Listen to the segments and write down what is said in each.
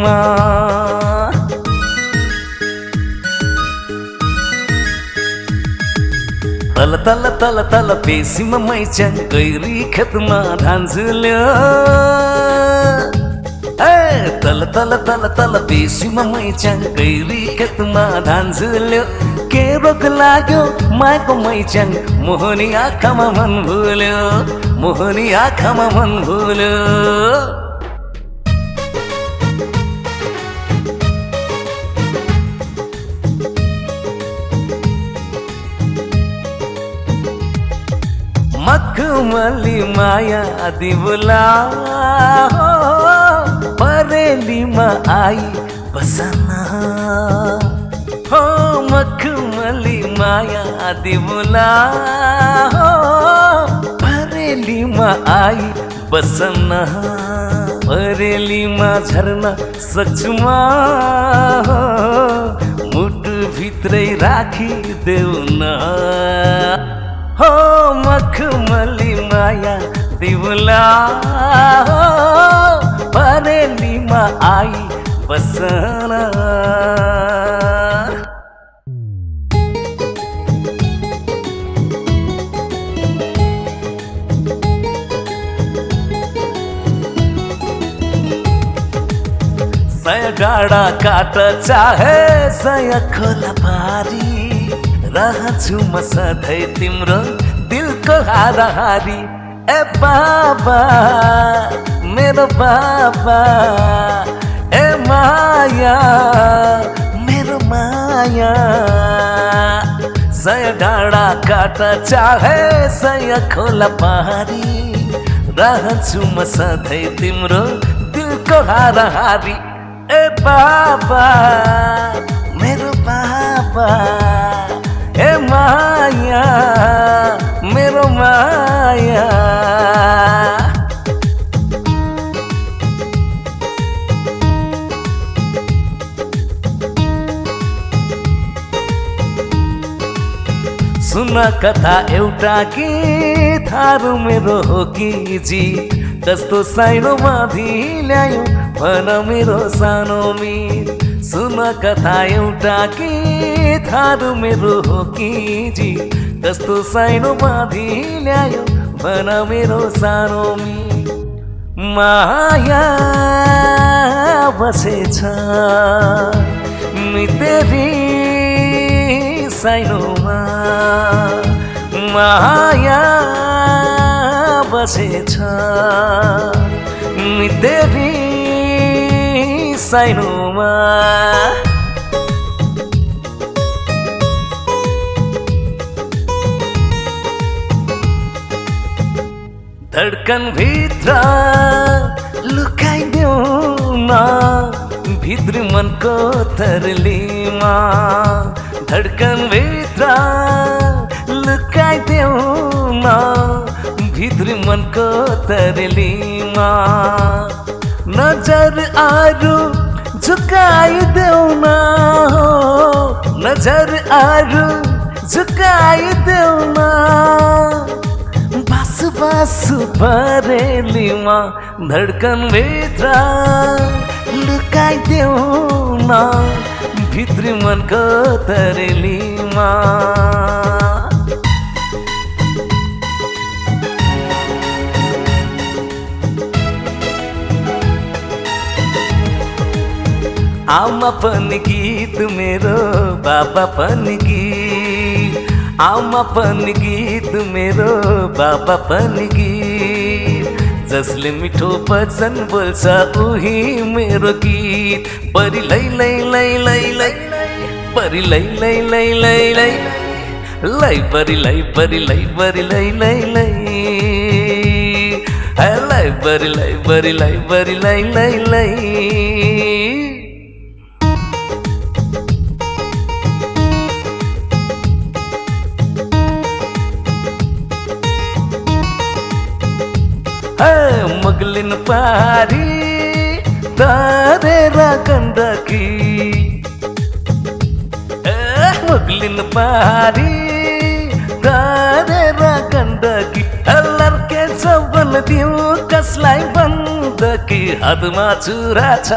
खेतमा तल तल तल तल पेसीमा मैच्याङ गैरी खेतमा धान झुल्यो तल तल तल तल पेसीमा मैच्याङ गैरी खेतमा धान झुल्यो के रोग लाग्यो माको मैच्याङ मोहनी आँखामा मन भुल्यो मोहनी आँखामा मन भुल्यो मखमली माया दिबुला परेलीमा आई बसना हो मखमली माया दिबुला परेलीमा आई बसना परेलीमा झर्न सक्छु म मुटु भित्रै राखिदेऊ न हो मखमली माया दिबुला परेलीमा आई बसना सय डाँडा काट चाहे सय खोला पारी रहन्छु म सधैँ तिम्रो दिलको हाराहारी ए बाबा मेरो बाबा ए माया मेरो माया सय डाँडा काट चाहे सय खोला पारी रहन्छु म सधैँ तिम्रो दिलको हाराहारी ए बाबा मेरो बाबा ए माया मेरो माया सुन कथा एउटा कि थारू मेरो हो कि जी कस्तो सानो माथि ल्यायो भन मेरो सानो मिर सुन कथा एउटा कि थारू मेरो हो कि जी कस्तो सानो माथि ल्यायो भन मेरो सानो मिर माया बसेछ मितेरी साइनोमा माया बसेछ मितेरी साइनोमा धडकन भित्र लुकाइदेऊ न भित्री मनको तरलीमा धडकन भित्र लुकाइदेऊ न भित्री मनको तरलीमा नजर आरू झुकाइदेऊ न नजर आरू झुकाइदेऊ न बासु बासु परेलीमा धडकन भित्र लुकाइदेऊ न भित्री मनको तरलीमा आमा पनि गीत मेरो बाबा पनि गीत आमा पनि गीत मेरो बाबा पनि गीत जसले मिठो वचन बोल्छ उही मेरो गीत परी लै लै लै लै लै परी लै लै लै लै लै लै परी लै परी लै परी लै लै लै लै परी लै परी लै परी लै लै लै मगलिन पारी तारेर गण्डकी मगलिन पारी तारेर गण्डकी लर्के जबन दिउ कसलाई भन् कि हातमा चुरा छ,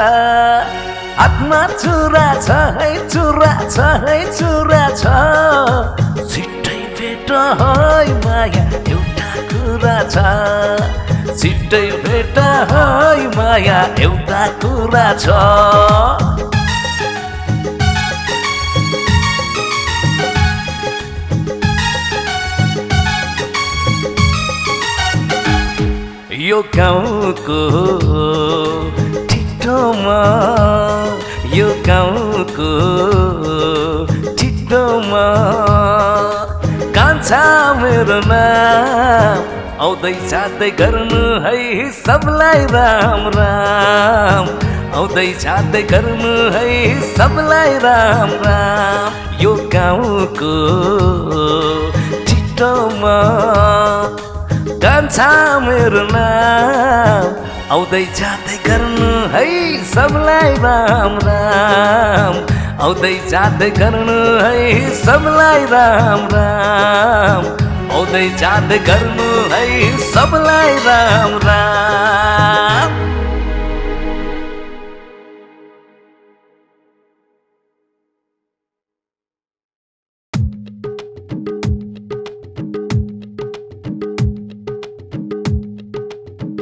हातमा चुरा छ है, चुरा छ है, चुरा छ। छिट्टै भेट है माया एउटा कुरा छ, छिट्टै भेट है माया एउटा कुरा छ। यो गाउँको ठिटोमा, यो गाउँको ठिटोमा कान्छा मेरो नाम आउँदै जाँदै गर्नु है सबलाई राम राम, आउँदै जाँदै गर्नु है सबलाई राम राम। यो गाउँको ठिटोमा कान्छा मेरो नाम आउँदै जाँदै गर्नु है सबलाई राम राम, आउँदै जाँदै गर्नु है सबलाई राम राम, आउँदै जाँदै गर्नु है सबलाई राम राम।